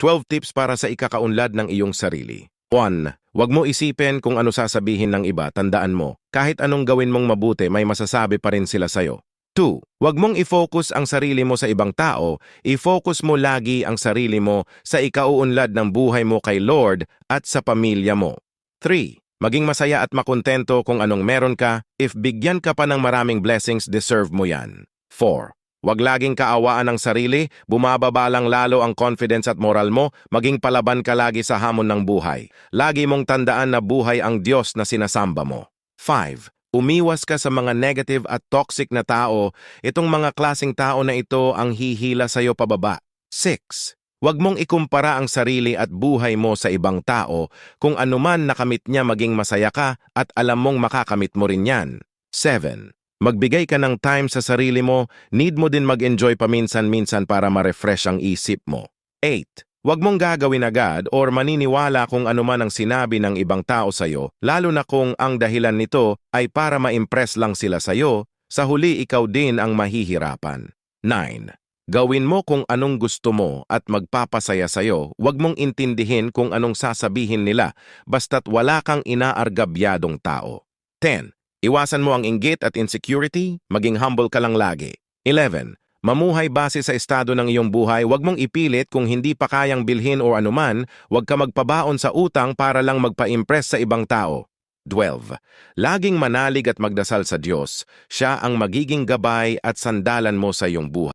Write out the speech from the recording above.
12 tips para sa ikakaunlad ng iyong sarili. 1. Huwag mo isipin kung ano sasabihin ng iba, tandaan mo. Kahit anong gawin mong mabuti, may masasabi pa rin sila sa'yo. 2. Huwag mong i-focus ang sarili mo sa ibang tao, i-focus mo lagi ang sarili mo sa ikauunlad ng buhay mo kay Lord at sa pamilya mo. 3. Maging masaya at makontento kung anong meron ka. If bigyan ka pa ng maraming blessings, deserve mo yan. 4. Huwag laging kaawaan ang sarili, bumababa lang lalo ang confidence at moral mo, maging palaban ka lagi sa hamon ng buhay. Lagi mong tandaan na buhay ang Diyos na sinasamba mo. 5. Umiwas ka sa mga negative at toxic na tao. Itong mga klaseng tao na ito ang hihila sa'yo pababa. 6. Huwag mong ikumpara ang sarili at buhay mo sa ibang tao. Kung anuman nakamit niya, maging masaya ka at alam mong makakamit mo rin yan. 7. Magbigay ka ng time sa sarili mo, need mo din mag-enjoy paminsan-minsan para ma-refresh ang isip mo. 8. Huwag mong gagawin agad or maniniwala kung anuman ang sinabi ng ibang tao sa'yo, lalo na kung ang dahilan nito ay para ma-impress lang sila sa'yo, sa huli ikaw din ang mahihirapan. 9. Gawin mo kung anong gusto mo at magpapasaya sa'yo, huwag mong intindihin kung anong sasabihin nila, basta't wala kang inaargabyadong tao. 10. Iwasan mo ang inggit at insecurity, maging humble ka lang lagi. 11. Mamuhay base sa estado ng iyong buhay, huwag mong ipilit kung hindi pa kayang bilhin o anuman, huwag ka magpabaon sa utang para lang magpa-impress sa ibang tao. 12. Laging manalig at magdasal sa Diyos, siya ang magiging gabay at sandalan mo sa iyong buhay.